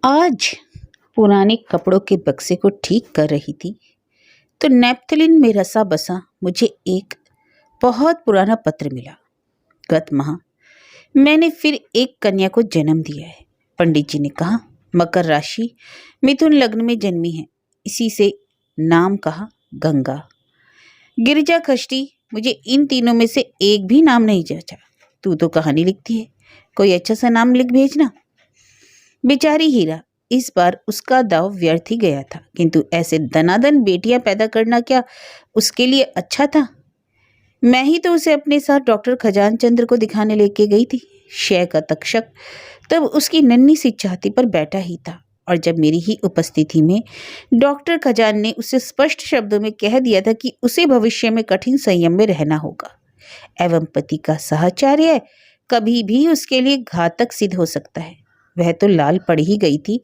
आज पुराने कपड़ों के बक्से को ठीक कर रही थी तो नैप्थलिन में रसा बसा मुझे एक बहुत पुराना पत्र मिला। गत माह मैंने फिर एक कन्या को जन्म दिया है। पंडित जी ने कहा मकर राशि, मिथुन लग्न में जन्मी है। इसी से नाम कहा गंगा। गिरिजा खष्टी, मुझे इन तीनों में से एक भी नाम नहीं जचा। तू तो कहानी लिखती है, कोई अच्छा सा नाम लिख भेजना। बेचारी हीरा, इस बार उसका दाव व्यर्थ ही गया था, किंतु ऐसे दनादन बेटियां पैदा करना क्या उसके लिए अच्छा था? मैं ही तो उसे अपने साथ डॉक्टर खजान चंद्र को दिखाने लेके गई थी। शय का तक्षक तब उसकी नन्ही सी छाती पर बैठा ही था, और जब मेरी ही उपस्थिति में डॉक्टर खजान ने उसे स्पष्ट शब्दों में कह दिया था कि उसे भविष्य में कठिन संयम में रहना होगा एवं पति का साहचर्य कभी भी उसके लिए घातक सिद्ध हो सकता है, वह तो लाल पड़ ही गई थी।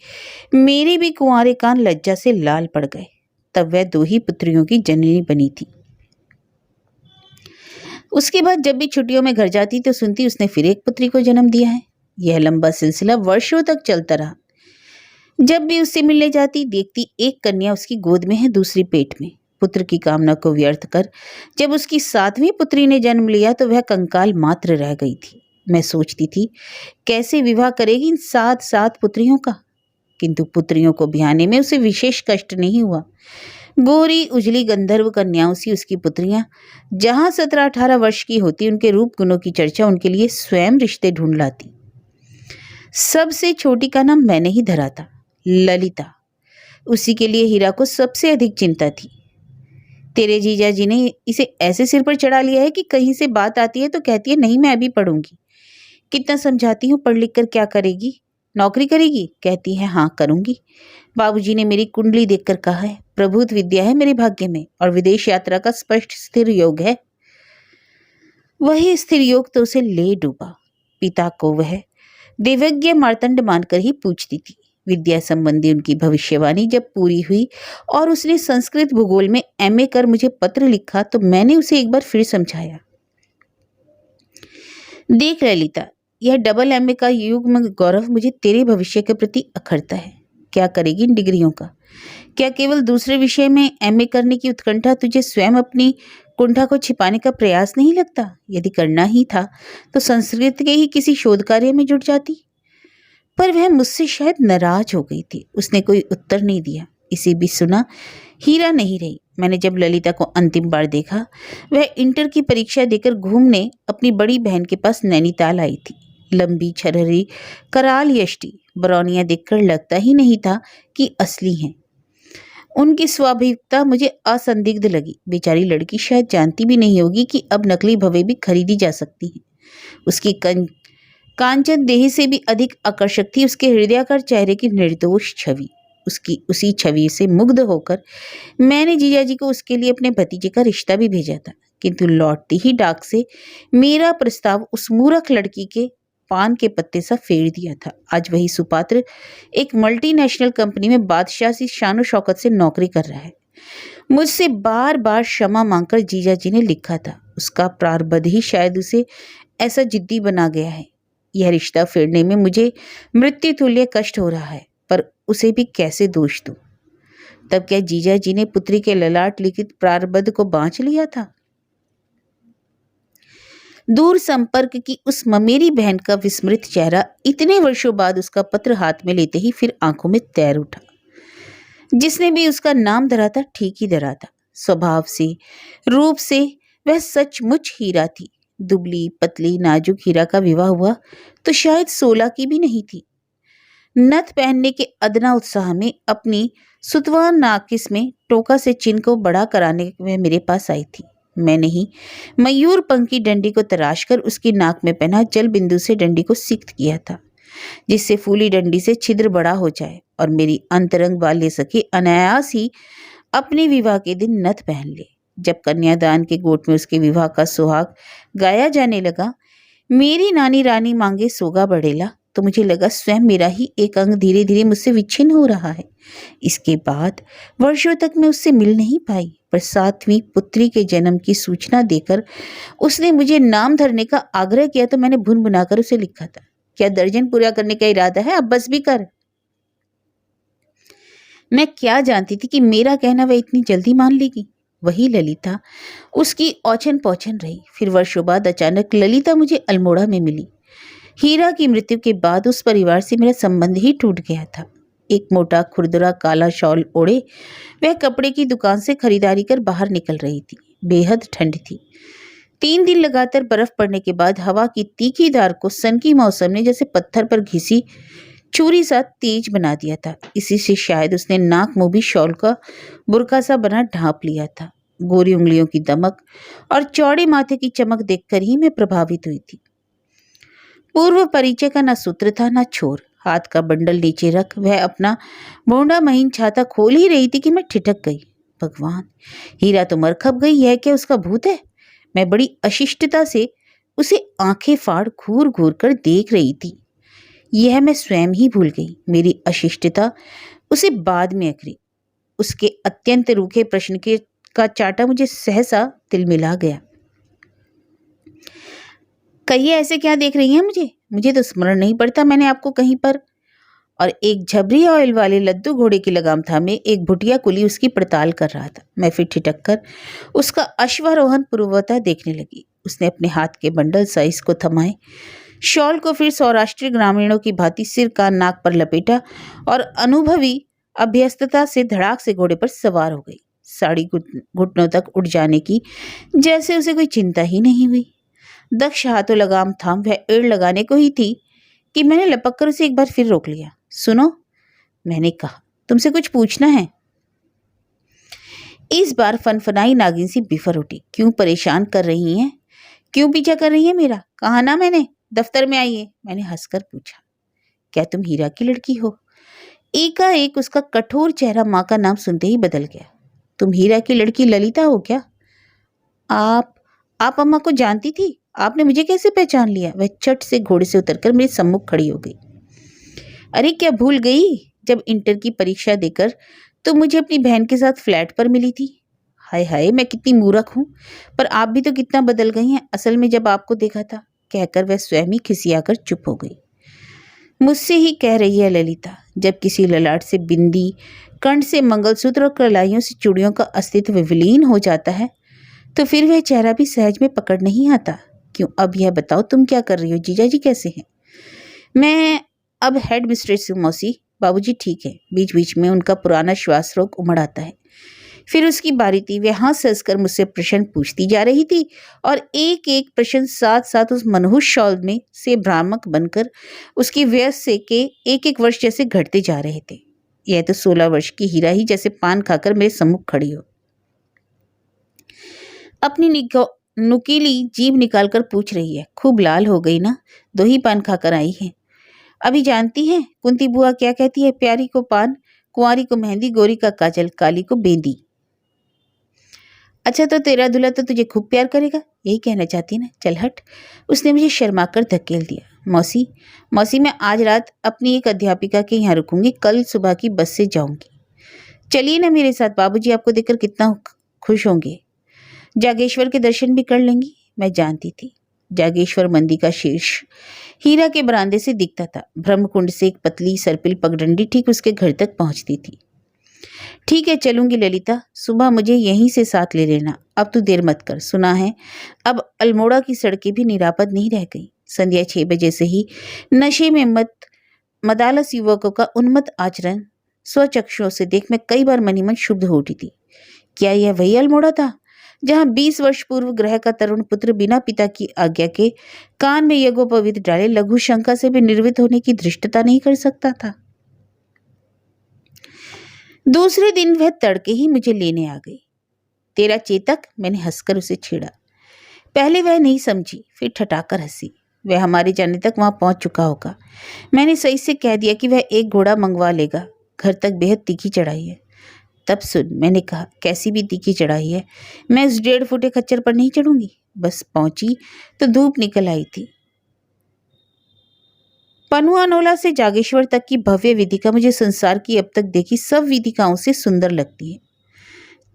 मेरे भी कुंवारे कान लज्जा से लाल पड़ गए। तब वह 2 ही पुत्रियों की जननी बनी थी। उसके बाद जब भी छुट्टियों में घर जाती तो सुनती उसने फिर एक पुत्री को जन्म दिया है। यह लंबा सिलसिला वर्षों तक चलता रहा। जब भी उससे मिलने जाती देखती एक कन्या उसकी गोद में है, दूसरी पेट में। पुत्र की कामना को व्यर्थ कर जब उसकी 7वीं पुत्री ने जन्म लिया तो वह कंकाल मात्र रह गई थी। मैं सोचती थी कैसे विवाह करेगी इन 7 पुत्रियों का, किंतु पुत्रियों को ब्याहने में उसे विशेष कष्ट नहीं हुआ। गोरी उजली गंधर्व कन्याओं सी उसकी पुत्रियां जहां 17-18 वर्ष की होती उनके रूप गुणों की चर्चा उनके लिए स्वयं रिश्ते ढूंढ लाती। सबसे छोटी का नाम मैंने ही धरा था, ललिता। उसी के लिए हीरा को सबसे अधिक चिंता थी। तेरे जीजा जी ने इसे ऐसे सिर पर चढ़ा लिया है कि कहीं से बात आती है तो कहती है नहीं मैं अभी पढ़ूंगी। कितना समझाती हूँ पढ़ लिख कर क्या करेगी, नौकरी करेगी? कहती है हाँ करूंगी। बाबूजी ने मेरी कुंडली देखकर कहा है प्रभुत विद्या है मेरे भाग्य में और विदेश यात्रा का स्पष्ट स्थिर योग है। वही स्थिर योग तो उसे ले डूबा। पिता को वह देवज्ञ मार्तंड मानकर ही पूछती थी। विद्या संबंधी उनकी भविष्यवाणी जब पूरी हुई और उसने संस्कृत भूगोल में एमए कर मुझे पत्र लिखा तो मैंने उसे एक बार फिर समझाया। देख ललिता, यह डबल एमए का युग्म गौरव मुझे तेरे भविष्य के प्रति अखरता है। क्या करेगी इन डिग्रियों का? क्या केवल दूसरे विषय में एमए करने की उत्कंठा तुझे स्वयं अपनी कुंठा को छिपाने का प्रयास नहीं लगता? यदि करना ही था तो संस्कृत के ही किसी शोध कार्य में जुट जाती। पर वह मुझसे शायद नाराज हो गई थी। उसने कोई उत्तर नहीं दिया। इसे भी सुना हीरा नहीं रही। मैंने जब ललिता को अंतिम बार देखा वह इंटर की परीक्षा देकर घूमने अपनी बड़ी बहन के पास नैनीताल आई थी। लंबी छरहरी कराल यष्टि बरौनियां देखकर लगता ही नहीं था कि असली हैं। उनकी स्वाभाविकता मुझे असंदिग्ध लगी। बेचारी लड़की शायद जानती भी नहीं होगी कि अब नकली भवें भी खरीदी जा सकती हैं। उसकी कांचन देह से भी अधिक आकर्षक थी उसके हृदयाकार चेहरे की निर्दोष छवि। उसकी उसी छवि से मुग्ध होकर मैंने जीजाजी को उसके लिए अपने भतीजे का रिश्ता भी भेजा था, किंतु लौटती ही डाक से मेरा प्रस्ताव उस मूर्ख लड़की के पान के पत्ते सा फेर दिया था। आज वही सुपात्र एक मल्टीनेशनल कंपनी में बादशाह सी शानो शौकत से नौकरी कर रहा है। मुझसे बार बार क्षमा मांगकर जीजाजी ने लिखा था। उसका प्रारब्ध ही शायद उसे ऐसा जिद्दी बना गया है। यह रिश्ता फेरने में मुझे मृत्यु तुल्य कष्ट हो रहा है, पर उसे भी कैसे दोष दूं? तब क्या जीजाजी ने पुत्री के ललाट लिखित प्रारब्ध को बांच लिया था? दूर संपर्क की उस ममेरी बहन का विस्मृत चेहरा इतने वर्षों बाद उसका पत्र हाथ में लेते ही फिर आंखों में तैर उठा। जिसने भी उसका नाम धरा था ठीक ही धरा था। स्वभाव से, रूप से वह सचमुच हीरा थी। दुबली पतली नाजुक हीरा का विवाह हुआ तो शायद 16 की भी नहीं थी। नथ पहनने के अदना उत्साह में अपनी सुतवा नाकिस में टोका से चिन्ह को बड़ा कराने में मेरे पास आई थी। मैंने ही मयूर पंख की डंडी को तराश कर उसकी नाक में पहना जल बिंदु से डंडी को सिक्त किया था, जिससे फूली डंडी से छिद्र बड़ा हो जाए और मेरी अंतरंग बाल्य सखी अनायास ही अपने विवाह के दिन नथ पहन ले। जब कन्यादान के गोट में उसके विवाह का सुहाग गाया जाने लगा, मेरी नानी रानी मांगे सोगा बढ़ेला, तो मुझे लगा स्वयं मेरा ही एक अंग धीरे धीरे मुझसे विच्छिन्न हो रहा है। इसके बाद वर्षों तक मैं उससे मिल नहीं पाई, पर 7वीं पुत्री के जन्म की सूचना देकर उसने मुझे नाम धरने का आग्रह किया तो मैंने भुनभुनाकर उसे लिखा था, क्या दर्जन पूरा करने का इरादा है? अब बस भी कर। मैं क्या जानती थी कि मेरा कहना वह इतनी जल्दी मान लेगी। वही ललिता उसकी औचन पौचन रही। फिर वर्षों बाद अचानक ललिता मुझे अल्मोड़ा में मिली। हीरा की मृत्यु के बाद उस परिवार से मेरा संबंध ही टूट गया था। एक मोटा खुरदुरा काला शॉल ओढ़े वह कपड़े की दुकान से खरीदारी कर बाहर निकल रही थी। बेहद ठंड थी। 3 दिन लगातार बर्फ पड़ने के बाद हवा की तीखी धार को सन की मौसम ने जैसे पत्थर पर घिसी छुरी सा तेज बना दिया था। इसी से शायद उसने नाक मुंह भी शॉल का बुरका सा बना ढांप लिया था। गोरी उंगलियों की दमक और चौड़े माथे की चमक देखकर ही मैं प्रभावित हुई थी। पूर्व परिचय का न सूत्र था न छोर। हाथ का बंडल नीचे रख वह अपना मोंडा महीन छाता खोल ही रही थी कि मैं ठिठक गई। भगवान, हीरा तो मर खप गई, यह क्या उसका भूत है? मैं बड़ी अशिष्टता से उसे आंखें फाड़ घूर घूर कर देख रही थी। यह मैं स्वयं ही भूल गई। मेरी अशिष्टता उसे बाद में अखरी। उसके अत्यंत रूखे प्रश्न के का चाटा मुझे सहसा तिलमिला गया। कहिए, ऐसे क्या देख रही हैं मुझे? मुझे तो स्मरण नहीं पड़ता मैंने आपको कहीं पर। और एक झबरी ऑयल वाले लद्दू घोड़े की लगाम थामे एक भुटिया कुली उसकी पड़ताल कर रहा था। मैं फिर ठिठक कर उसका अश्वारोहण पूर्ववतः देखने लगी। उसने अपने हाथ के बंडल साइज को थमाए, शॉल को फिर सौराष्ट्रीय ग्रामीणों की भांति सिर का नाक पर लपेटा और अनुभवी अभ्यस्तता से धड़ाक से घोड़े पर सवार हो गई। साड़ी घुटनों तक उठ जाने की जैसे उसे कोई चिंता ही नहीं हुई। दक्ष हाथों लगाम थाम वह एड़ लगाने को ही थी कि मैंने लपक कर उसे एक बार फिर रोक लिया। सुनो, मैंने कहा, तुमसे कुछ पूछना है। इस बार फनफनाई नागिन सी बिफर उठी। क्यों परेशान कर रही हैं? क्यों पीछा कर रही है मेरा? कहा ना मैंने, दफ्तर में आइए। मैंने हंसकर पूछा। क्या तुम हीरा की लड़की हो? एकाएक उसका कठोर चेहरा माँ का नाम सुनते ही बदल गया। तुम हीरा की लड़की ललिता हो क्या? आप अम्मा को जानती थी? आपने मुझे कैसे पहचान लिया? वह चट से घोड़े से उतरकर मेरे सम्मुख खड़ी हो गई। अरे, क्या भूल गई? जब इंटर की परीक्षा देकर तुम मुझे अपनी बहन के साथ फ्लैट पर मिली थी। हाय हाय, मैं कितनी मूर्ख हूँ। पर आप भी तो कितना बदल गई हैं असल में जब आपको देखा था। कहकर वह स्वयं ही खिसियाकर चुप हो गई। मुझसे ही कह रही है ललिता। जब किसी ललाट से बिंदी, कंठ से मंगलसूत्र और कलाइयों से चूड़ियों का अस्तित्व विलीन हो जाता है तो फिर वह चेहरा भी सहज में पकड़ नहीं आता। क्यों, अब यह बताओ, तुम क्या कर रही हो? जीजाजी कैसे हैं? मैं अब हेड मिस्ट्रेस हूँ मौसी। बाबूजी ठीक है। बीच बीच में उनका पुराना श्वास रोग उमड़ आता है। फिर उसकी बारी थी। वह हाथ ससकर मुझसे प्रश्न पूछती जा रही थी और एक एक प्रश्न साथ साथ उस मनहूस शॉल में से भ्रामक बनकर उसकी व्यस्त से के एक एक वर्ष जैसे घटते जा रहे थे। यह तो 16 वर्ष की हीरा ही जैसे पान खाकर मेरे सम्मुख खड़ी हो। अपनी नुकीली जीभ निकालकर पूछ रही है। खूब लाल हो गई ना? 2 ही पान खाकर आई है। अभी जानती हैं कुंती बुआ क्या कहती है? प्यारी को पान, कुंवारी को मेहंदी, गोरी का काजल, काली को बेंदी। अच्छा, तो तेरा दूल्हा तो तुझे खूब प्यार करेगा, यही कहना चाहती ना? चल हट। उसने मुझे शर्माकर धकेल दिया। मौसी, मैं आज रात अपनी एक अध्यापिका के यहाँ रुकूंगी, कल सुबह की बस से जाऊंगी। चलिए ना मेरे साथ, बाबूजी आपको देखकर कितना खुश होंगे। जागेश्वर के दर्शन भी कर लेंगी। मैं जानती थी जागेश्वर मंदिर का शीर्ष हीरा के बरामदे से दिखता था। ब्रह्मकुंड से एक पतली सर्पिल पगडंडी ठीक उसके घर तक पहुंचती थी। ठीक है, चलूंगी ललिता, सुबह मुझे यहीं से साथ ले लेना। अब तू देर मत कर। सुना है अब अल्मोड़ा की सड़कें भी निरापद नहीं रह गई। संध्या 6 बजे से ही नशे में मदालस युवकों का उन्मत्त आचरण स्वचक्षुओं से देख मैं कई बार मनी मन शुद्ध हो उठी थी। क्या यह वही अल्मोड़ा था जहां 20 वर्ष पूर्व ग्रह का तरुण पुत्र बिना पिता की आज्ञा के कान में यज्ञोपवीत डाले लघु शंका से भी निर्वित होने की धृष्टता नहीं कर सकता था? दूसरे दिन वह तड़के ही मुझे लेने आ गई। तेरा चेतक? मैंने हंसकर उसे छेड़ा। पहले वह नहीं समझी, फिर ठठाकर हंसी। वह हमारे जाने तक वहां पहुंच चुका होगा। मैंने सही से कह दिया कि वह एक घोड़ा मंगवा लेगा। घर तक बेहद तीखी चढ़ाई है। तब सुन, मैंने कहा, कैसी भी तीखी चढ़ाई है, मैं इस 1.5 फुटे खच्चर पर नहीं चढ़ूंगी। बस पहुंची तो धूप निकल आई थी। पनुआनोला से जागेश्वर तक की भव्य विधिका मुझे संसार की अब तक देखी सब विधिकाओं से सुंदर लगती है।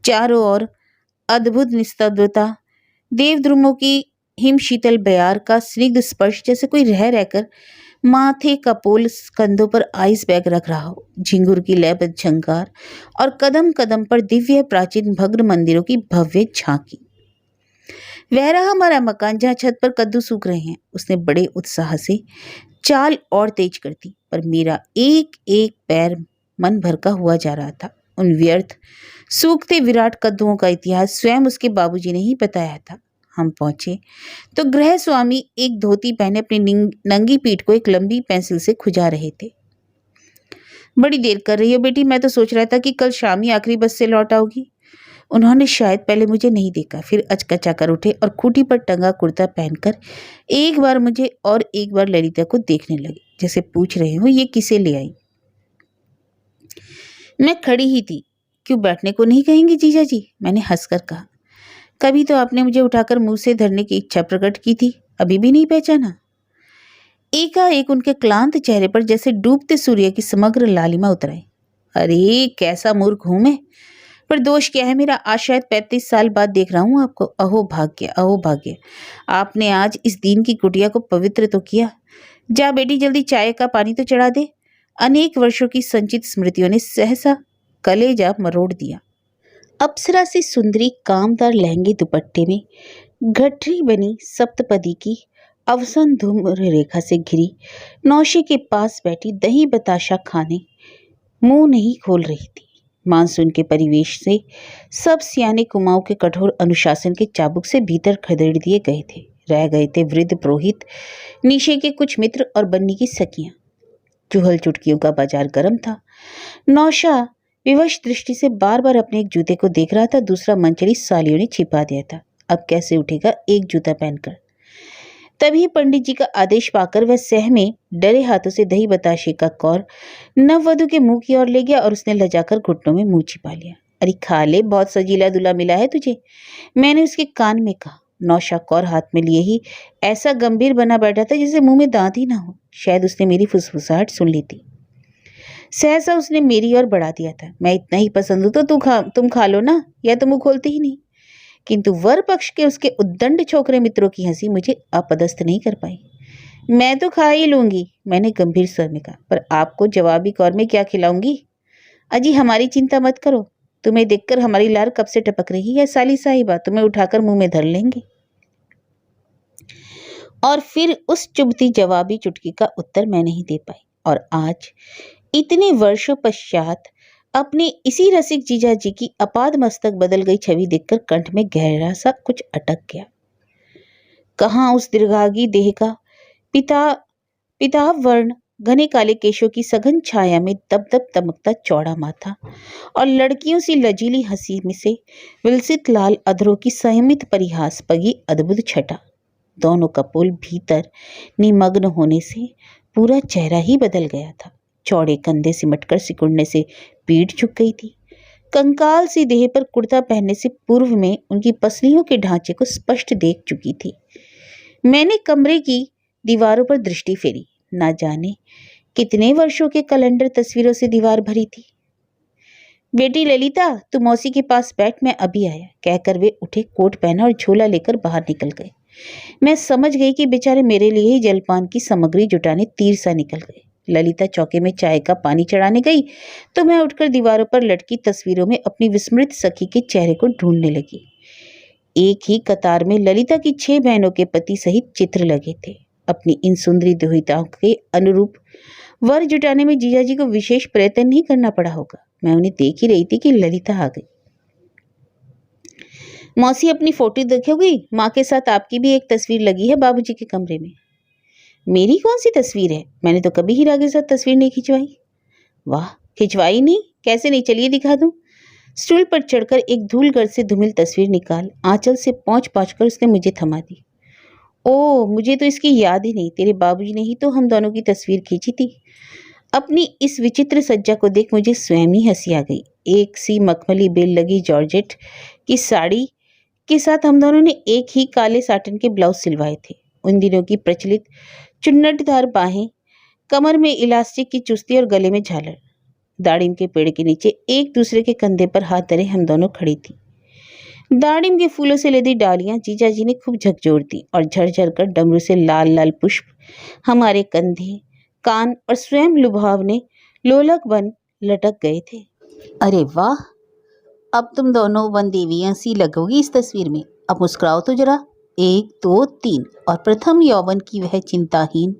चारों ओर अद्भुत निस्तब्धता, देवद्रुमों की हिम शीतल बयार का स्निग्ध स्पर्श जैसे कोई रह रहकर माथे का पोल कंधों पर आइस बैग रख रहा हो, झिंगुर की लयबद्ध झंकार और कदम कदम पर दिव्य प्राचीन भग्न मंदिरों की भव्य झांकी। वह रहा हमारा मकान जहाँ छत पर कद्दू सूख रहे हैं। उसने बड़े उत्साह से चाल और तेज कर दी, पर मेरा एक एक पैर मन भर का हुआ जा रहा था। उन व्यर्थ सूखते विराट कद्दुओं का इतिहास स्वयं उसके बाबूजी ने ही बताया था। हम पहुंचे तो गृह स्वामी एक धोती पहने अपनी नंगी पीठ को एक लंबी पेंसिल से खुजा रहे थे। बड़ी देर कर रही हो बेटी, मैं तो सोच रहा था कि कल शाम ही आखिरी बस से लौट आओगी। उन्होंने शायद पहले मुझे नहीं देखा, फिर अचकचा कर उठे और खूंटी पर टंगा कुर्ता पहनकर एक बार मुझे और एक बार ललिता को देखने लगे, जैसे पूछ रहे हो ये किसे ले आई। मैं खड़ी ही थी। क्यों बैठने को नहीं कहेंगे जीजा जी, मैंने हंसकर कहा। कभी तो आपने मुझे उठाकर मुंह से धरने की इच्छा प्रकट की थी, अभी भी नहीं पहचाना। एकाएक उनके क्लांत चेहरे पर जैसे डूबते सूर्य की समग्र लालिमा उतर आई। अरे कैसा मूर्ख हूं मैं, पर दोष क्या है मेरा। आज शायद 35 साल बाद देख रहा हूं आपको। अहो भाग्य, अहो भाग्य, आपने आज इस दीन की कुटिया को पवित्र तो किया। जा बेटी जल्दी चाय का पानी तो चढ़ा दे। अनेक वर्षों की संचित स्मृतियों ने सहसा कलेजा मरोड़ दिया। अप्सरा से सुंदरी कामदार लहंगे दुपट्टे में गठरी बनी सप्तपदी की अवसन धूम्र रेखा से घिरी नौशे के पास बैठी दही बताशा खाने मुंह नहीं खोल रही थी। मानसून के परिवेश से सब सियाने कुमाऊं के कठोर अनुशासन के चाबुक से भीतर खदेड़ दिए गए थे। रह गए थे वृद्ध पुरोहित, निशे के कुछ मित्र और बन्नी की सखियां। चूहल चुटकियों का बाजार गर्म था। नौशा विवश दृष्टि से बार बार अपने एक जूते को देख रहा था, दूसरा मनचली सालियों ने छिपा दिया था। अब कैसे उठेगा एक जूता पहनकर। तभी पंडित जी का आदेश पाकर वह सहमे डरे हाथों से दही बताशे का कौर नववधु के मुंह की ओर ले गया और उसने लजाकर घुटनों में मुंह छिपा लिया। अरे खा ले, बहुत सजीला दूल्हा मिला है तुझे, मैंने उसके कान में कहा। नौशा कौर हाथ में लिए ही ऐसा गंभीर बना बैठा था जैसे मुंह में दांत ही ना हो। शायद उसने मेरी फुसफुसाहट सुन ली थी। सहसा उसने मेरी ओर बढ़ा दिया था। मैं इतना ही पसंद हूं तो तुम खा लो ना, या तो मुंह खोलते ही नहीं। किंतु वर पक्ष के उसके उद्दंड छोकरे मित्रों की हंसी मुझे अपदस्थ नहीं कर पाई। मैं तो खा ही लूंगी, मैंने गंभीर स्वर में कहा, पर आपको जवाबी कौर में क्या खिलाऊंगी। अजी हमारी चिंता मत करो, तुम्हें देखकर हमारी लार कब से टपक रही है। साली साहिबा तुम्हें उठाकर मुंह में धर लेंगे। और फिर उस चुभती जवाबी चुटकी का उत्तर मैं नहीं दे पाई। और आज इतने वर्षों पश्चात अपने इसी रसिक जीजा जी की अपाद मस्तक बदल गई छवि देखकर कंठ में गहरा सा कुछ अटक गया। कहाँ उस दीर्घागी देह का पिताव वर्ण घने काले केशों की सघन छाया में दब दब दमकता चौड़ा माथा और लड़कियों सी लजीली हंसी में से विलसित लाल अधरों की संयमित परिहास पगी अद्भुत छटा। दोनों कपोल भीतर निमग्न होने से पूरा चेहरा ही बदल गया था। चौड़े कंधे सिमटकर सिकुड़ने से पीठ झुक गई थी। कंकाल सी देह पर कुर्ता पहनने से पूर्व में उनकी पसलियों के ढांचे को स्पष्ट देख चुकी थी। मैंने कमरे की दीवारों पर दृष्टि फेरी। ना जाने कितने वर्षों के कैलेंडर तस्वीरों से दीवार भरी थी। बेटी ललिता तू मौसी के पास बैठ, मैं अभी आया, कहकर वे उठे, कोट पहना और झोला लेकर बाहर निकल गए। मैं समझ गई कि बेचारे मेरे लिए ही जलपान की सामग्री जुटाने तीर सा निकल गए। ललिता चौके में चाय का पानी चढ़ाने गई तो मैं उठकर दीवारों पर लटकी तस्वीरों में अपनी विस्मृत सखी के चेहरे को ढूंढने लगी। एक ही कतार में ललिता की 6 बहनों के पति सहित चित्र लगे थे। अपनी इन सुंदरी दुहिताओं के अनुरूप वर जुटाने में जीजाजी को विशेष प्रयत्न नहीं करना पड़ा होगा। मैं उन्हें देख ही रही थी कि ललिता आ गई। मौसी अपनी फोटो देखोगी, माँ के साथ आपकी भी एक तस्वीर लगी है बाबूजी के कमरे में। मेरी कौन सी तस्वीर है, मैंने तो कभी हीरा के साथ तस्वीर नहीं खिंचवाई। वाह, खिंचवाई नहीं, कैसे नहीं, चलिए दिखा दूं। स्टूल पर चढ़कर एक धूलगढ़ से धूमिल तस्वीर निकाल आंचल से पहुंच कर उसने मुझे थमा दी। ओ, मुझे तो इसकी याद ही नहीं, तेरे बाबूजी ने ही तो हम दोनों की तस्वीर खींची थी। अपनी इस विचित्र सज्जा को देख मुझे स्वयं ही हंसी आ गई। एक सी मखमली बेल लगी जॉर्जेट की साड़ी के साथ हम दोनों ने एक ही काले साटन के ब्लाउज सिलवाए थे। उन दिनों की प्रचलित चुन्नटदार बाहें, कमर में इलास्टिक की चुस्ती और गले में झालर। दाड़िम के पेड़ के नीचे एक दूसरे के कंधे पर हाथ धरे हम दोनों खड़ी थी। दाड़िम के फूलों से लदी डालियां जीजाजी ने खूब झकझोर दी और झरझर कर डमरू से लाल लाल पुष्प हमारे कंधे, कान और स्वयं लुभावने लोलक बन लटक गए थे। अरे वाह, अब तुम दोनों वन देवियां सी लगोगी इस तस्वीर में। अब मुस्कुराओ तो जरा। 1 2 3। और प्रथम यौवन की वह चिंताहीन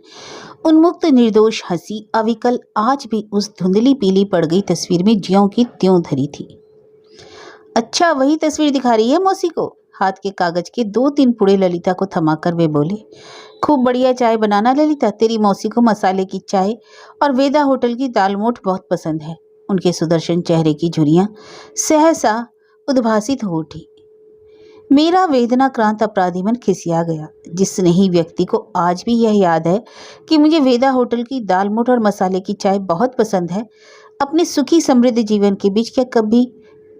उन्मुक्त निर्दोष हंसी अविकल आज भी उस धुंधली पीली पड़ गई तस्वीर में ज्यों की त्यों धरी थी। अच्छा, वही तस्वीर दिखा रही है मौसी को। हाथ के कागज के 2-3 पुड़े ललिता को थमाकर वे बोले, खूब बढ़िया चाय बनाना ललिता। तेरी मौसी को मसाले की चाय और वेदा होटल की दाल मोठ बहुत पसंद है। उनके सुदर्शन चेहरे की झुर्रियां सहसा उद्भासित हो उठी। मेरा वेदनाक्रांत अपराधी मन खिसिया गया। जिस स्नेही व्यक्ति को आज भी यह याद है कि मुझे वेदा होटल की दाल मोठ और मसाले की चाय बहुत पसंद है, अपने सुखी समृद्ध जीवन के बीच क्या कभी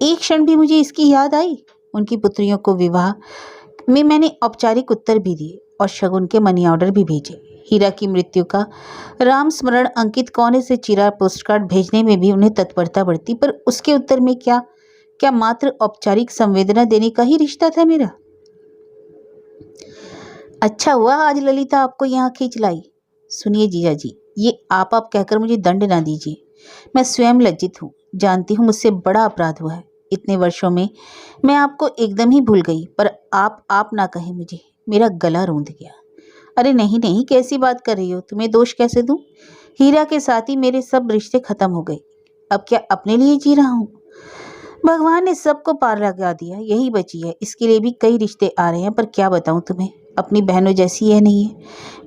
एक क्षण भी मुझे इसकी याद आई? उनकी पुत्रियों को विवाह में मैंने औपचारिक उत्तर भी दिए और शगुन के मनी ऑर्डर भी भेजे। हीरा की मृत्यु का राम स्मरण अंकित कोने से चिरा पोस्टकार्ड भेजने में भी उन्हें तत्परता बढ़ती, पर उसके उत्तर में क्या मात्र औपचारिक संवेदना देने का ही रिश्ता था मेरा? अच्छा हुआ आज ललिता आपको यहाँ खींच लाई। सुनिए जीजा जी, ये आप कहकर मुझे दंड ना दीजिए। मैं स्वयं लज्जित हूँ। जानती हूँ मुझसे बड़ा अपराध हुआ है। इतने वर्षों में मैं आपको एकदम ही भूल गई, पर आप ना कहें मुझे। मेरा गला रूंध गया। अरे नहीं नहीं, कैसी बात कर रही हो? तुम्हें दोष कैसे दूं? हीरा के साथ ही मेरे सब रिश्ते खत्म हो गए। अब क्या अपने लिए जी रहा हूँ? भगवान ने सबको पार लगा दिया, यही बची है। इसके लिए भी कई रिश्ते आ रहे हैं, पर क्या बताऊं तुम्हें, अपनी बहनों जैसी यह नहीं है।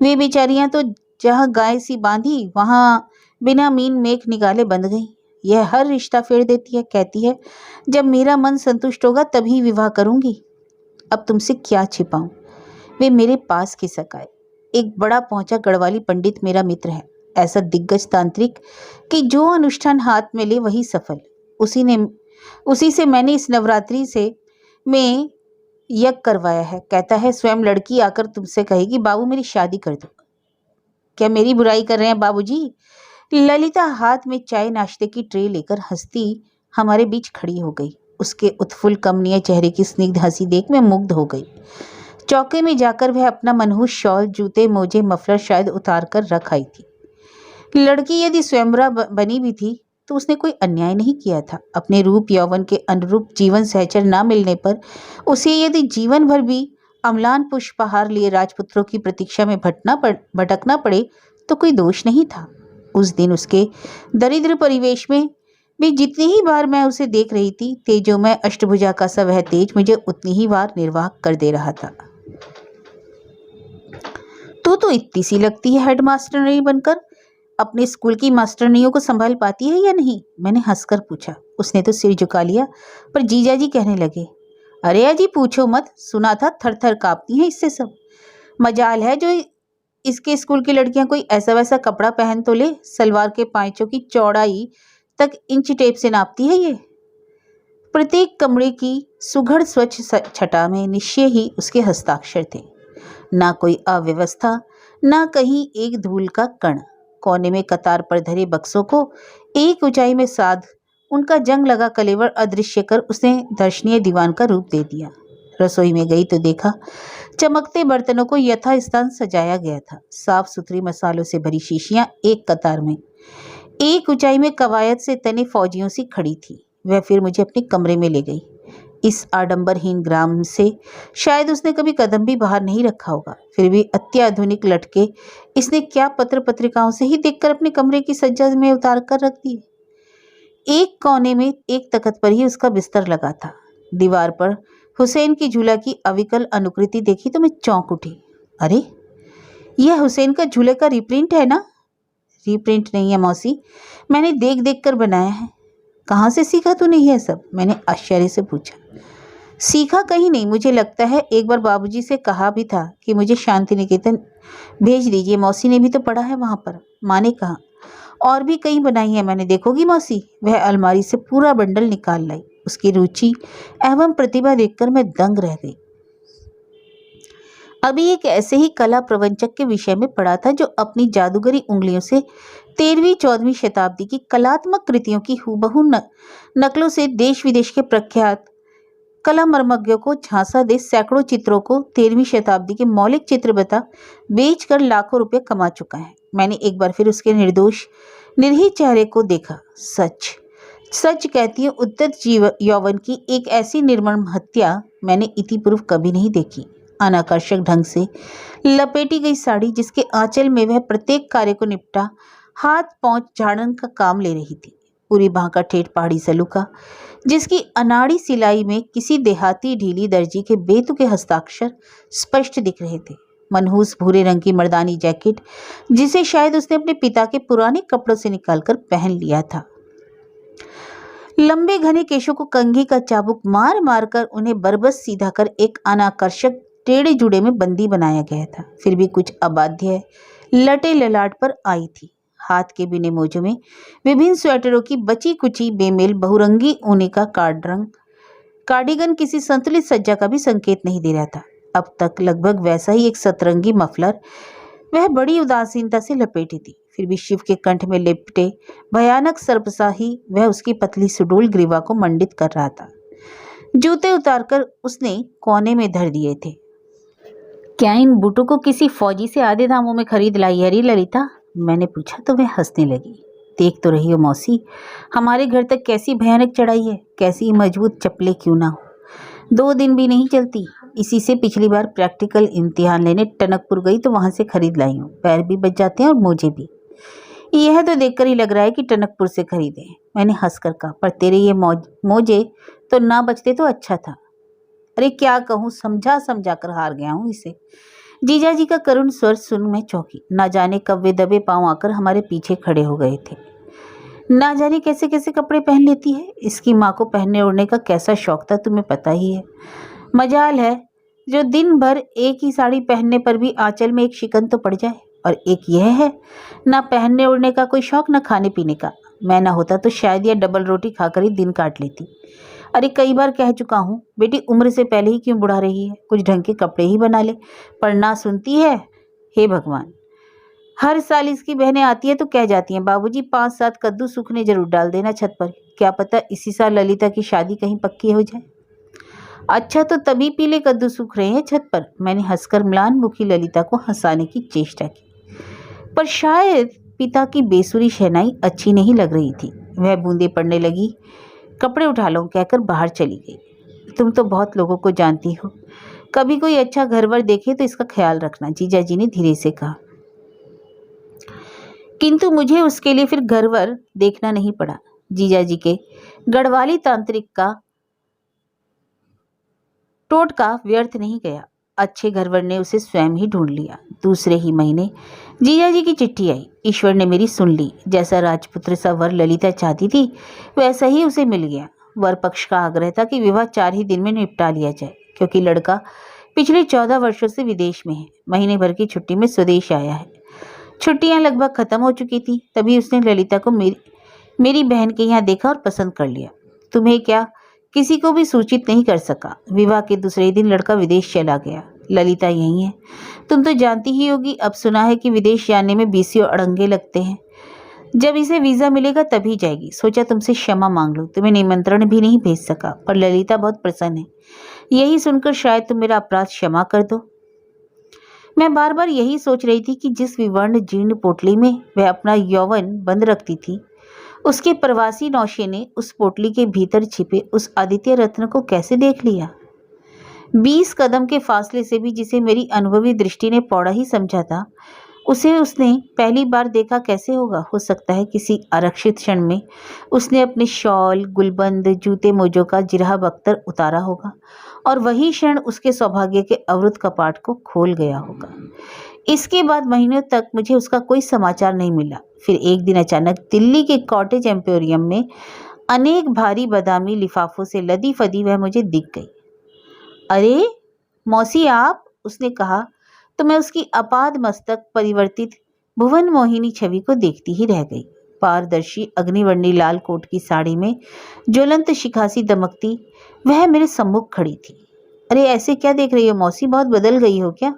वे बेचारियां तो जहां गाय सी बांधी वहां बिना मीन मेख निकाले बंध गई। यह हर रिश्ता फेर देती है, कहती है जब मेरा मन संतुष्ट होगा तभी विवाह करूंगी। अब तुमसे क्या छिपाऊं? वे मेरे पास खिसक आए। एक बड़ा पहुंचा गढ़वाली पंडित मेरा मित्र है, ऐसा दिग्गज तांत्रिक कि जो अनुष्ठान हाथ में ले वही सफल। उसी से मैंने इस नवरात्रि से में यज्ञ करवाया है। कहता है स्वयं लड़की आकर तुमसे कहेगी बाबू मेरी शादी कर दो। क्या मेरी बुराई कर रहे हैं बाबूजी? ललिता हाथ में चाय नाश्ते की ट्रे लेकर हंसती हमारे बीच खड़ी हो गई। उसके उत्फुल्ल कमनीय चेहरे की स्निग्ध हंसी देख मैं मुग्ध हो गई। चौके में जाकर वह अपना मनहूस शॉल, जूते, मोजे, मफलर शायद उतार कर रख आई थी। लड़की यदि स्वयंवरा बनी भी थी तो उसने कोई अन्याय नहीं किया था। अपने रूप यौवन के अनुरूप जीवन सहचर न मिलने पर उसे यदि जीवन भर भी अम्लान पुष्पहार लिए राजपुत्रों की प्रतीक्षा में भटकना पड़े तो कोई दोष नहीं था। उस दिन उसके दरिद्र परिवेश में भी जितनी ही बार मैं उसे देख रही थी, तेजोमय अष्टभुजा का सा वह तेज मुझे उतनी ही बार निर्वाह कर दे रहा था। तो इतनी सी लगती है हेडमास्टर नहीं बनकर, अपने स्कूल की मास्टरनियों को संभाल पाती है या नहीं? मैंने हंसकर पूछा। उसने तो सिर झुका लिया, पर जीजाजी कहने लगे, अरे अजी पूछो मत, सुना था थर थर कांपती हैं इससे सब। मजाल है जो इसके स्कूल की लड़कियां कोई ऐसा वैसा कपड़ा पहन तो ले, सलवार के पांचों की चौड़ाई तक इंच टेप से नापती है ये। प्रत्येक कमरे की सुघड़ स्वच्छ छटा में निश्चय ही उसके हस्ताक्षर थे। ना कोई अव्यवस्था, ना कहीं एक धूल का कण। कोने में कतार पर धरे बक्सों को एक ऊंचाई में साध उनका जंग लगा कलेवर अदृश्य कर उसने दर्शनीय दीवान का रूप दे दिया। रसोई में गई तो देखा चमकते बर्तनों को यथास्थान सजाया गया था। साफ सुथरी मसालों से भरी शीशियां एक कतार में एक ऊंचाई में कवायद से तने फौजियों सी खड़ी थी। वह फिर मुझे अपने कमरे में ले गई। इस आडंबरहीन ग्राम से शायद उसने कभी कदम भी बाहर नहीं रखा होगा, फिर भी अत्याधुनिक लटके इसने क्या पत्र पत्रिकाओं से ही देखकर अपने कमरे की सज्जा में उतार कर रख दिए। एक कोने में एक तख्त पर ही उसका बिस्तर लगा था। दीवार पर हुसैन की झूला की अविकल अनुकृति देखी तो मैं चौंक उठी। अरे यह हुसैन का झूले का रिप्रिंट है ना? रिप्रिंट नहीं है मौसी, मैंने देख देख कर बनाया है। कहाँ से सीखा तूने यह सब? मैंने आश्चर्य से पूछा। सीखा कहीं नहीं, मुझे लगता है एक बार बाबूजी से कहा भी था कि मुझे शांति निकेतन भेज दीजिए, मौसी ने भी तो पढ़ा है वहां पर। माँ ने कहा और भी कई बनाई है मैंने, देखोगी मौसी? वह अलमारी से पूरा बंडल निकाल लाई। उसकी रुचि एवं प्रतिभा देखकर मैं दंग रह गई। अभी एक ऐसे ही कला प्रवंचक के विषय में पढ़ा था जो अपनी जादूगरी उंगलियों से 13वीं-14वीं शताब्दी की कलात्मक कृतियों की हूबहू नकलों से देश विदेश के प्रख्यात कला मर्मज्ञों को झांसा दे सैकड़ों चित्रों को 13वीं शताब्दी के मौलिक चित्र बता बेचकर लाखों रुपए कमा चुका है। मैंने एक बार फिर उसके निर्दोष निर्ही चेहरे को देखा। सच सच कहती हूँ, उद्यत यौवन की एक ऐसी निर्मम हत्या मैंने इतिपूर्व कभी नहीं देखी। अनाकर्षक ढंग से लपेटी गई साड़ी, जिसके आंचल में वह प्रत्येक कार्य को निपटा हाथ पांव झाड़न का काम ले रही थी। पूरी बांह का ठेठ पहाड़ी सलूका, जिसकी अनाड़ी सिलाई में किसी देहाती ढीली दर्जी के बेतुके हस्ताक्षर स्पष्ट दिख रहे थे। मनहूस भूरे रंग की मर्दानी जैकेट, जिसे शायद उसने अपने पिता के पुराने कपड़ों से निकालकर पहन लिया था। लंबे घने केशों को कंघी का चाबुक मार मार कर उन्हें बरबस सीधा कर एक अनाकर्षक टेढ़े जुड़े में बंदी बनाया गया था। फिर भी कुछ अबाध्य लटे ललाट पर आई थी। हाथ के बिने मोजों में विभिन्न स्वेटरों की बची कुची बेमेल बहुरंगी ऊनी का कार्डिगन किसी संतुलित सज्जा का भी संकेत नहीं दे रहा था। अब तक लगभग वैसा ही एक सतरंगी मफलर वह बड़ी उदासीनता से लपेटी थी। फिर भी शिव के कंठ में लिपटे भयानक सर्पसा ही वह उसकी पतली सुडोल ग्रीवा को मंडित कर रहा था। जूते उतारकर उसने कोने में धर दिए थे। क्या इन बूटों को किसी फौजी से आधे दामों में खरीद लाई है ललिता? मैंने पूछा तो वह हंसने लगी। देख तो रही हो मौसी, हमारे घर तक कैसी भयानक चढ़ाई है, कैसी मजबूत चप्पलें क्यों ना हो, 2 दिन भी नहीं चलती। इसी से पिछली बार प्रैक्टिकल इम्तिहान लेने टनकपुर गई तो वहां से खरीद लाई हूँ। पैर भी बच जाते हैं और मोजे भी। यह तो देखकर ही लग रहा है कि टनकपुर से खरीदे। मैंने हंसकर कहा, पर तेरे ये मोजे तो ना बचते तो अच्छा था। अरे क्या कहूँ, समझा समझा कर हार गया हूँ इसे। जीजा जी का करुण स्वर सुन मैं चौंकी। ना जाने कब वे दबे पांव आकर हमारे पीछे खड़े हो गए थे। ना जाने कैसे कैसे कपड़े पहन लेती है। इसकी माँ को पहनने ओढ़ने का कैसा शौक था तुम्हें पता ही है। मजाल है जो दिन भर एक ही साड़ी पहनने पर भी आंचल में एक शिकन तो पड़ जाए। और एक यह है, ना पहनने ओढ़ने का कोई शौक, ना खाने पीने का। मैं ना होता तो शायद यह डबल रोटी खाकर ही दिन काट लेती। अरे कई बार कह चुका हूँ, बेटी उम्र से पहले ही क्यों बुढ़ा रही है, कुछ ढंग के कपड़े ही बना ले, पर ना सुनती है। हे भगवान, हर साल इसकी बहनें आती है तो कह जाती हैं, बाबूजी 5-7 कद्दू सूखने जरूर डाल देना छत पर। क्या पता इसी साल ललिता की शादी कहीं पक्की हो जाए। अच्छा तो तभी पीले कद्दू सूख रहे हैं छत पर। मैंने हंसकर म्लान मुखी ललिता को हंसाने की चेष्टा की, पर शायद पिता की बेसुरी शहनाई अच्छी नहीं लग रही थी। वह बूंदे पड़ने लगी। कपड़े उठा लो कहकर बाहर चली गई। तुम तो बहुत लोगों को जानती हो, कभी कोई अच्छा घरवर देखे तो इसका ख्याल रखना, जीजा जी ने धीरे से कहा। किंतु मुझे उसके लिए फिर घरवर देखना नहीं पड़ा। जीजा जी के गढ़वाली तांत्रिक का टोटका व्यर्थ नहीं गया। अच्छे घरवर ने उसे स्वयं ही ढूंढ लिया। दूसरे ही महीने जीजा जी की चिट्ठी आई। ईश्वर ने मेरी सुन ली। जैसा राजपुत्र सा वर ललिता चाहती थी वैसा ही उसे मिल गया। वर पक्ष का आग्रह था कि विवाह 4 ही दिन में निपटा लिया जाए, क्योंकि लड़का पिछले 14 वर्षों से विदेश में है। महीने भर की छुट्टी में स्वदेश आया है। छुट्टियां लगभग खत्म हो चुकी थी, तभी उसने ललिता को मेरी बहन के यहाँ देखा और पसंद कर लिया। तुम्हें क्या, किसी को भी सूचित नहीं कर सका। विवाह के दूसरे दिन लड़का विदेश चला गया। ललिता यही है, तुम तो जानती ही होगी। अब सुना है कि विदेश जाने में 20 अड़ंगे लगते हैं। जब इसे वीजा मिलेगा तभी जाएगी। सोचा तुमसे क्षमा मांग लो, तुम्हें निमंत्रण भी नहीं भेज सका, पर ललिता बहुत प्रसन्न है। यही सुनकर शायद तुम मेरा अपराध क्षमा कर दो। मैं बार बार यही सोच रही थी कि जिस विवर्ण जीर्ण पोटली में वह अपना यौवन बंद रखती थी, उसके प्रवासी नौशे ने उस पोटली के भीतर छिपे उस आदित्य रत्न को कैसे देख लिया। 20 कदम के फासले से भी जिसे मेरी अनुभवी दृष्टि ने पौड़ा ही समझा था, उसे उसने पहली बार देखा कैसे होगा। हो सकता है किसी आरक्षित क्षण में उसने अपने शॉल, गुलबंद, जूते मोजों का जिरहा बख्तर उतारा होगा और वही क्षण उसके सौभाग्य के अवरुद्ध कपाट को खोल गया होगा। इसके बाद महीनों तक मुझे उसका कोई समाचार नहीं मिला। फिर एक दिन अचानक दिल्ली के कॉटेज एम्पोरियम में अनेक भारी बादामी लिफाफों से लदी फदी वह मुझे दिख गई। अरे मौसी आप, उसने कहा तो मैं उसकी अपाद मस्तक परिवर्तित भुवन मोहिनी छवि को देखती ही रह गई। पारदर्शी अग्निवर्णी लाल कोट की साड़ी में ज्वलंत शिखासी दमकती वह मेरे सम्मुख खड़ी थी। अरे ऐसे क्या देख रही हो मौसी, बहुत बदल गई हो क्या?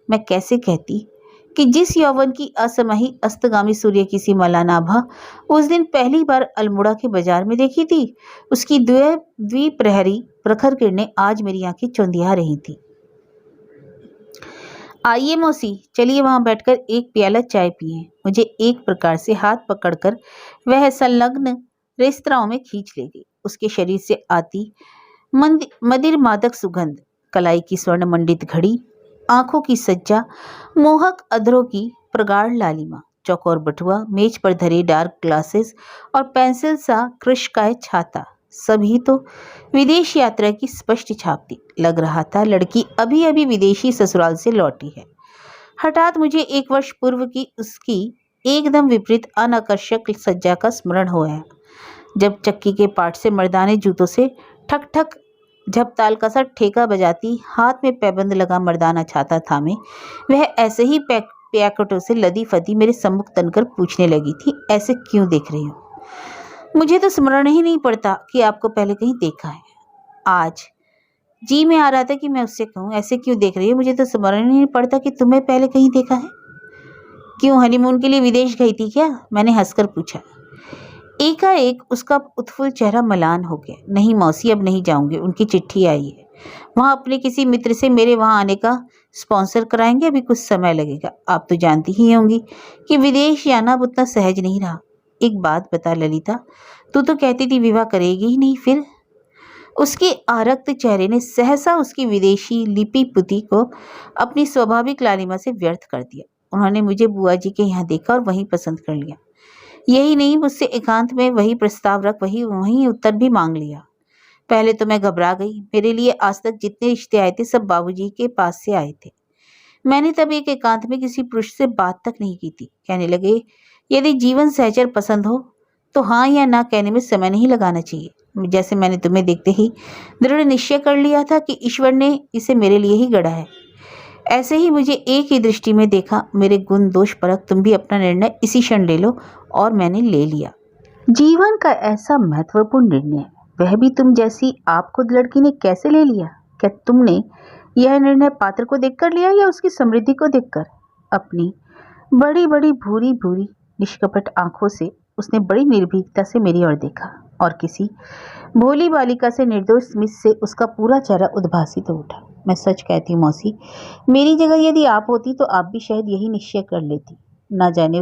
मैं कैसे कहती कि जिस यौवन की असमही अस्तगामी सूर्य की सी मलानाभा उस दिन पहली बार अल्मोड़ा के बाजार में देखी थी, उसकी द्विप्रहरी प्रखर किरणें आज मेरी आंखें चौंधिया रही थी। आइए मौसी, चलिए वहां बैठकर एक प्याला चाय पिए। मुझे एक प्रकार से हाथ पकड़कर वह संलग्न रेस्तरां में खींच ले गई। उसके शरीर से आती मदिर मादक सुगंध, कलाई की स्वर्ण मंडित घड़ी, आंखों की सज्जा, मोहक अधरों की प्रगाढ़ लालिमा, चौकोर बटुआ, मेज पर धरे डार्क ग्लासेस और पेंसिल सा कृष्णकाय छाता, सभी तो विदेश यात्रा की स्पष्ट छाप थी। लग रहा था लड़की अभी अभी विदेशी ससुराल से लौटी है। हठात मुझे 1 वर्ष पूर्व की उसकी एकदम विपरीत अनाकर्षक सज्जा का स्मरण हुआ, जब चक्की के पाट से मर्दाने जूतों से ठक ठक झपताल का सा ठेका बजाती, हाथ में पैबंद लगा मर्दाना छाता थामे वह ऐसे ही पैकेटों से लदी फदी मेरे सम्मुख तनकर पूछने लगी थी, ऐसे क्यों देख रही हो? मुझे तो स्मरण ही नहीं पड़ता कि आपको पहले कहीं देखा है। आज जी में आ रहा था कि मैं उससे कहूँ, ऐसे क्यों देख रही हो? मुझे तो स्मरण ही नहीं पड़ता कि तुम्हें पहले कहीं देखा है। क्यों, हनीमून के लिए विदेश गई थी क्या? मैंने हंसकर पूछा। एकाएक उसका उत्फुल्ल चेहरा मलान हो गया। नहीं मौसी, अब नहीं जाऊंगी, उनकी चिट्ठी आई है। वहाँ अपने किसी मित्र से मेरे वहाँ आने का स्पॉन्सर कराएंगे, अभी कुछ समय लगेगा। आप तो जानती ही होंगी कि विदेश जाना अब उतना सहज नहीं रहा। एक बात बता ललिता, तू तो कहती थी विवाह करेगी ही नहीं, फिर? उसके आरक्त चेहरे ने सहसा उसकी विदेशी लिपि पुती को अपनी स्वाभाविक लालिमा से व्यर्थ कर दिया। उन्होंने मुझे बुआ जी के यहाँ देखा और वहीं पसंद कर लिया। यही नहीं, मुझसे एकांत में वही प्रस्ताव रख वही उत्तर भी मांग लिया। पहले तो मैं घबरा गई। मेरे लिए आज तक जितने रिश्ते आए थे सब बाबूजी के पास से आए थे। मैंने तब एक एकांत में किसी पुरुष से बात तक नहीं की थी। कहने लगे, यदि जीवन सहचर पसंद हो तो हाँ या ना कहने में समय नहीं लगाना चाहिए। जैसे मैंने तुम्हें देखते ही दृढ़ निश्चय कर लिया था कि ईश्वर ने इसे मेरे लिए ही गढ़ा है, ऐसे ही मुझे एक ही दृष्टि में देखा। मेरे गुण दोष परख तुम भी अपना निर्णय इसी क्षण ले लो, और मैंने ले लिया। जीवन का ऐसा महत्वपूर्ण निर्णय, वह भी तुम जैसी आप खुद लड़की ने कैसे ले लिया? क्या तुमने यह निर्णय पात्र को देखकर लिया या उसकी समृद्धि को देखकर? अपनी बड़ी बड़ी भूरी भूरी निष्कपट आंखों से उसने बड़ी निर्भीकता से मेरी ओर देखा और किसी भोली बालिका से निर्दोष स्मित से उसका पूरा चेहरा उद्भासित हो उठा। मैं सच कहती हूँ मौसी, मेरी जगह यदि आप होती तो आप भी शायद यही निश्चय कर लेती। ना जाने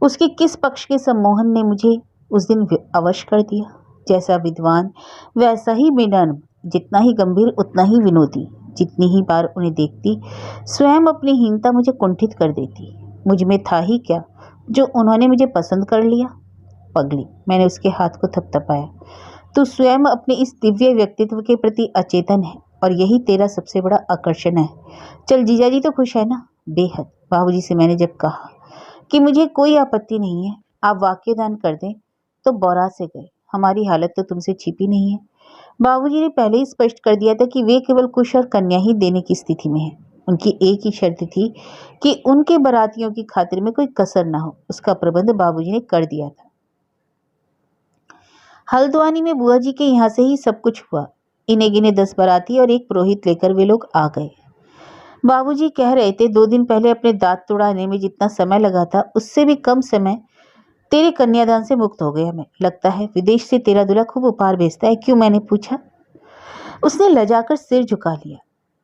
उसके किस पक्ष के सम्मोहन ने मुझे उस दिन अवश कर दिया। जैसा विद्वान वैसा ही विनम्र, जितना ही गंभीर उतना ही विनोदी। जितनी ही बार उन्हें देखती स्वयं अपनी हीनता मुझे कुंठित कर देती। मुझ में था ही क्या जो उन्होंने मुझे पसंद कर लिया? पगली, मैंने उसके हाथ को थपथपाया। तू स्वयं अपने इस दिव्य व्यक्तित्व के प्रति अचेतन है और यही तेरा सबसे बड़ा आकर्षण है। चल, जीजाजी तो खुश है ना? बेहद। बाबूजी से मैंने जब कहा कि मुझे कोई आपत्ति नहीं है, आप वाक्य दान कर दें, तो बौरा से गए। हमारी हालत तो तुमसे छिपी नहीं है। बाबूजी ने पहले ही स्पष्ट कर दिया था कि वे केवल कुश और कन्या ही देने की स्थिति में है। उनकी एक ही शर्त थी कि उनके बारातियों की खातिर में कोई कसर ना हो। उसका प्रबंध बाबूजी ने कर दिया था। हल्द्वानी में बुआ जी के यहाँ से ही सब कुछ हुआ। इन्हें गिने 10 बाराती और एक पुरोहित लेकर वे लोग आ गए। बाबूजी कह रहे थे 2 दिन पहले अपने दांत तुड़ाने में जितना समय लगा था उससे भी कम समय तेरे कन्यादान से मुक्त हो गया मैं। लगता है विदेश से तेरा दूल्हा खूब उपहार भेजता है, क्यों? मैंने पूछा। उसने लजाकर सिर झुका लिया।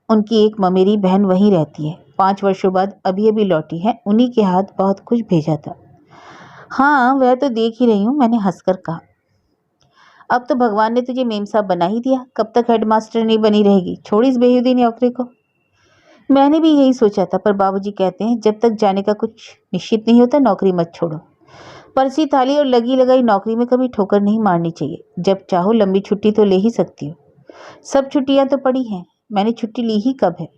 उनकी एक ममेरी बहन वहीं रहती है, 5 वर्षों बाद अभी अभी लौटी है, उन्हीं के हाथ बहुत कुछ भेजा था। हाँ, वह तो देख ही रही हूँ, मैंने हंसकर कहा। अब तो भगवान ने तुझे मेम साहब बना ही दिया, कब तक हेडमास्टर नहीं बनी रहेगी? छोड़ इस बेहुदी नौकरी को। मैंने भी यही सोचा था, पर बाबूजी कहते हैं जब तक जाने का कुछ निश्चित नहीं होता नौकरी मत छोड़ो। परसी थाली और लगी लगाई नौकरी में कभी ठोकर नहीं मारनी चाहिए। जब चाहो लंबी छुट्टी तो ले ही सकती हो। सब छुट्टियां तो पड़ी हैं, मैंने छुट्टी ली ही कब है?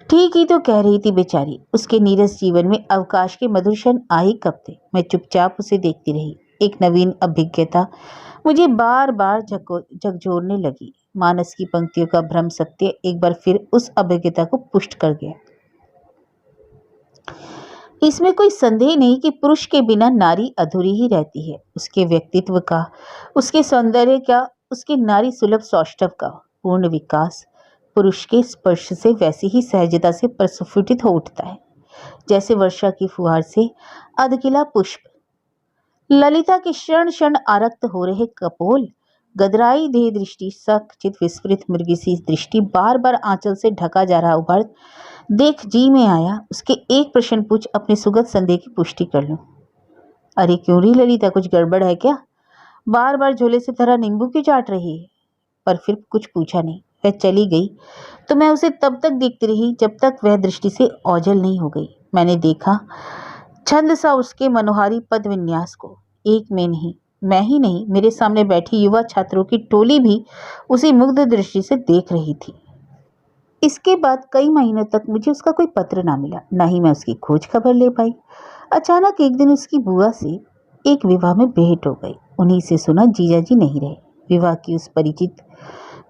ठीक ही तो कह रही थी बेचारी। उसके नीरस जीवन में अवकाश के मधुर क्षण आ ही कब थे। मैं चुपचाप उसे देखती रही। एक नवीन अभिज्ञता मुझे बार बार झकझोरने लगी। मानस की पंक्तियों का भ्रम सत्य एक बार फिर उस अभिज्ञता को पुष्ट कर गया। इसमें कोई संदेह नहीं कि पुरुष के बिना नारी अधूरी ही रहती है। उसके व्यक्तित्व का, उसके सौंदर्य का, उसके नारी सुलभ सौष्ठव का पूर्ण विकास पुरुष के स्पर्श से वैसी ही सहजता से प्रस्फुटित हो उठता है जैसे वर्षा की फुहार से अधकिला पुष्प। ललिता के क्षण क्षण आरक्त हो रहे कपोल गदराई देह दृष्टि, सचित विस्फुरित मृगी सी दृष्टि, बार बार आंचल से ढका जा रहा उभर देख जी में आया उसके एक प्रश्न पूछ अपने सुगत संदेह की पुष्टि कर लूं। अरे क्यों री ललिता, कुछ गड़बड़ है क्या? बार बार झोले से धरा नींबू क्यों चाट रही है? पर फिर कुछ पूछा नहीं। वह चली गई तो मैं उसे तब तक देखती रही जब तक वह दृष्टि से ओझल नहीं हो गई। मैंने देखा छंद सा उसके मनोहारी पद विन्यास को। एक में नहीं, मैं ही नहीं, मेरे सामने बैठी युवा छात्रों की टोली भी उसी मुग्ध दृष्टि से देख रही थी। इसके बाद कई महीनों तक मुझे उसका कोई पत्र ना मिला, ना ही मैं उसकी खोज खबर ले पाई। अचानक एक दिन उसकी बुआ से एक विवाह में भेंट हो गई। उन्हीं से सुना जीजा जी नहीं रहे। विवाह की उस परिचित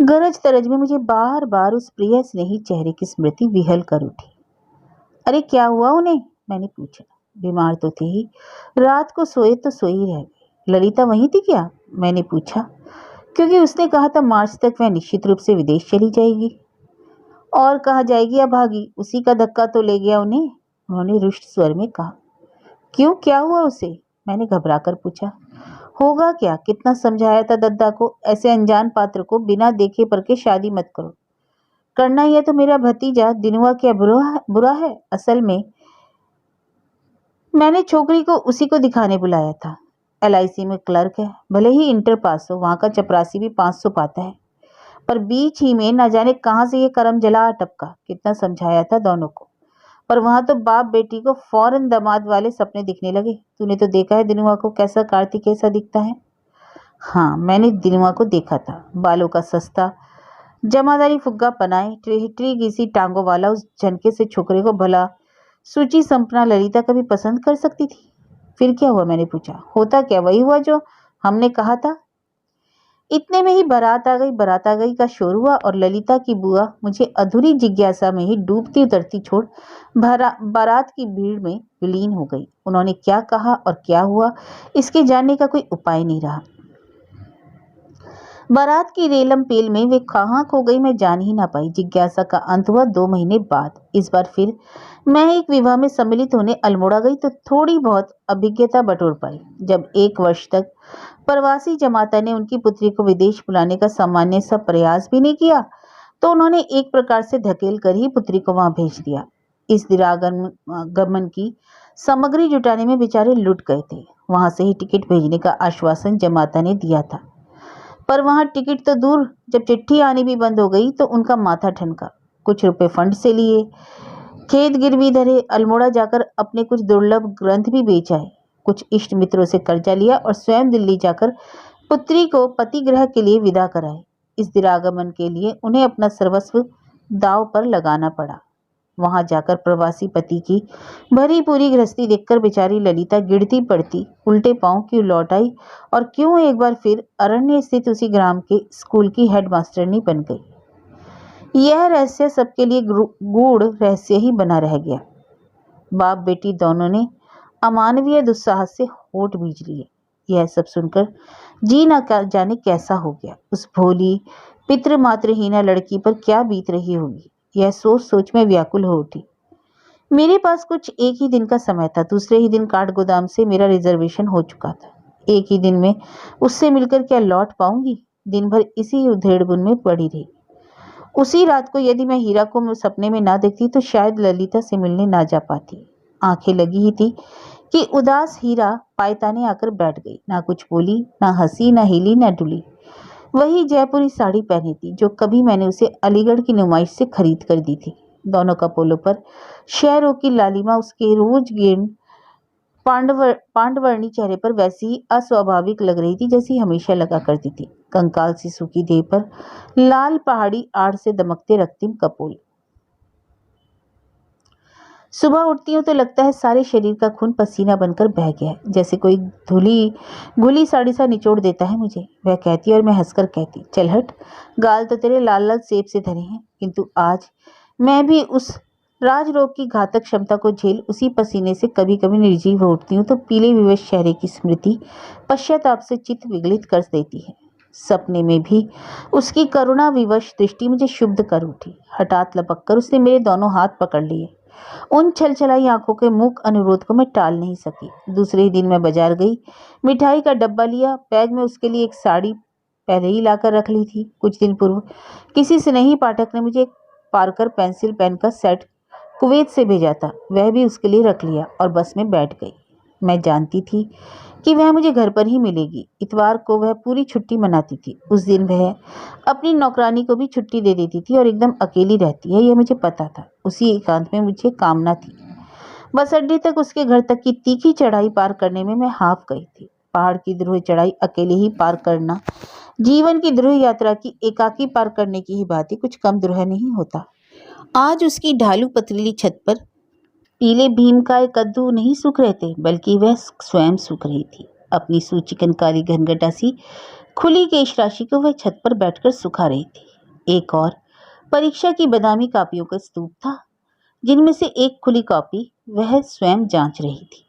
गरज तरज में मुझे बार बार उस प्रिय स्नेही चेहरे की स्मृति विहल कर उठी। अरे क्या हुआ उन्हें? मैंने पूछा। बीमार तो थे ही, रात को सोए तो सोए ही रह गए। ललिता वहीं थी क्या? मैंने पूछा, क्योंकि उसने कहा था मार्च तक वह निश्चित रूप से विदेश चली जाएगी। और कहाँ जाएगी या भागी? उसी का धक्का तो ले गया उन्हें, उन्होंने रुष्ट स्वर में कहा। क्यों, क्या हुआ उसे? मैंने घबरा कर पूछा। होगा क्या, कितना समझाया था दद्दा को, ऐसे अनजान पात्र को बिना देखे परखे शादी मत करो। करना ही है तो मेरा भतीजा दिनुआ क्या बुरा है? असल में मैंने छोकरी को उसी को दिखाने बुलाया था। LIC में क्लर्क है, भले ही इंटर पास हो, वहां का चपरासी भी 500 पाता है। पर बीच ही में न जाने कहां से ये करम जला टपका। कितना समझाया था दोनों को, पर वहां तो बाप बेटी को फौरन दामाद वाले सपने दिखने लगे। तूने तो देखा है दिनुआ को, कैसा कार्तिक कैसा दिखता है? हाँ, मैंने दिनुआ को देखा था। बालों का सस्ता जमादारी फुग्गा पनाए, ट्री घिसी टांगों वाला उस झनके से छोकरे को भला सूची संपना ललिता कभी पसंद कर सकती थी? फिर क्या हुआ? मैंने पूछा। होता क्या, वही हुआ जो हमने कहा था। इतने में ही बारात आ गई का शोर हुआ और ललिता की बुआ मुझे अधूरी जिज्ञासा में ही डूबती उतरती छोड़ बारात की भीड़ में विलीन हो गई। उन्होंने क्या कहा और क्या हुआ, इसके जानने का कोई उपाय नहीं रहा। बारात की रेलम पेल में वे कहाँ खो गई मैं जान ही ना पाई। जिज्ञासा का अंत हुआ 2 महीने बाद। इस बार फिर मैं एक विवाह में सम्मिलित होने अल्मोड़ा गई तो थोड़ी बहुत अभिज्ञता बटोर पाई। जब 1 वर्ष तक प्रवासी जमाता ने उनकी पुत्री को विदेश बुलाने का सामान्य सा प्रयास भी नहीं किया, तो उन्होंने एक प्रकार से धकेल कर ही पुत्री को वहां भेज दिया। इस दिरागमन की सामग्री जुटाने में बेचारे लुट गए थे। वहां से ही टिकट भेजने का आश्वासन जमाता ने दिया था, पर वहां टिकट तो दूर, जब चिट्ठी आनी भी बंद हो गई तो उनका माथा ठनका। कुछ रुपए फंड से लिए, खेत गिरवी धरे, अल्मोड़ा जाकर अपने कुछ दुर्लभ ग्रंथ भी बेच आए, कुछ इष्ट मित्रों से कर्जा लिया और स्वयं दिल्ली जाकर पुत्री को पतिगृह के लिए विदा कराए। इस दिरागमन के लिए उन्हें अपना सर्वस्व दांव पर लगाना पड़ा। वहां जाकर प्रवासी पति की भरी पूरी गृहस्थी देखकर बेचारी ललिता गिरती पड़ती उल्टे पांव क्यों लौट आई और क्यों एक बार फिर अरण्य स्थित उसी ग्राम के स्कूल की हेडमास्टरनी बन गई। यह रहस्य सबके लिए गूढ़ रहस्य ही बना रह गया। बाप बेटी दोनों ने अमानवीय दुस्साहस से होठ भींच लिए। यह सब सुनकर जी न जाने कैसा हो गया। उस भोली पितृमात्रहीना लड़की पर क्या बीत रही होगी, यह सोच सोच में व्याकुल हो उठी। मेरे पास कुछ एक ही दिन का समय था। दूसरे ही दिन काठ गोदाम से मेरा रिजर्वेशन हो चुका था। एक ही दिन में उससे मिलकर क्या लौट पाऊंगी? दिन भर इसी उधेड़बुन में पड़ी रही। उसी रात को यदि मैं हीरा को सपने में ना देखती तो शायद ललिता से मिलने ना जा पाती। आंखें लगी ही थी कि उदास हीरा पायताने आकर बैठ गई। ना कुछ बोली, ना हंसी, ना हिली, ना डुली। वही जयपुरी साड़ी पहनी थी जो कभी मैंने उसे अलीगढ़ की नुमाइश से खरीद कर दी थी। दोनों कपोलों पर शहरों की लालिमा उसके रोज गिन पांडवर्णी चेहरे पर वैसी ही अस्वाभाविक लग रही थी जैसी हमेशा लगा करती थी। कंकाल सी सूखी देह पर लाल पहाड़ी आड़ से दमकते रक्तिम कपोल। सुबह उठती हूँ तो लगता है सारे शरीर का खून पसीना बनकर बह गया है, जैसे कोई घुली साड़ी सा निचोड़ देता है मुझे। वह कहती और मैं हंसकर कहती, चल हट, गाल तो तेरे लाल लाल सेब से धरे हैं। किंतु आज मैं भी उस राजरोग की घातक क्षमता को झेल उसी पसीने से कभी कभी निर्जीव हो उठती हूँ तो पीले विवश चेहरे की स्मृति पश्चाताप से चित्त विगलित कर देती है। सपने में भी उसकी करुणा विवश दृष्टि मुझे शुद्ध कर उठी। हठात लपक कर उसने मेरे दोनों हाथ पकड़ लिए। उन छलछलाई आंखों के मूक अनुरोध को मैं टाल नहीं सकी। दूसरे ही दिन मैं बाजार गई, मिठाई का डब्बा लिया, बैग में उसके लिए एक साड़ी पहले ही लाकर रख ली थी। कुछ दिन पूर्व किसी स्नेही पाठक ने मुझे एक पार्कर पेंसिल पेन का सेट कुवैत से भेजा था, वह भी उसके लिए रख लिया और बस में बैठ गई। मैं जानती थी कि वह मुझे घर पर ही मिलेगी। इतवार को वह पूरी छुट्टी मनाती थी। उस दिन वह अपनी नौकरानी को भी छुट्टी दे देती थी और एकदम अकेली रहती है, यह मुझे पता था। उसी एकांत में मुझे कामना थी। बस अड्डे तक उसके घर तक की तीखी चढ़ाई पार करने में मैं हाफ गई थी। पहाड़ की ध्रुव चढ़ाई अकेले ही पार करना जीवन की ध्रुव यात्रा की एकाकी पार करने की ही बात है, कुछ कम ध्रुव नहीं होता। आज उसकी ढालू पथरीली छत पर पीले भीम का एक कद्दू नहीं सूख रहे थे, बल्कि वह स्वयं सूख रही थी। अपनी सुचिकनकारी घनघटा सी खुली केश राशि को वह छत पर बैठकर सुखा रही थी। एक और परीक्षा की बादामी कापियों का स्तूप था, जिनमें से एक खुली कॉपी वह स्वयं जांच रही थी।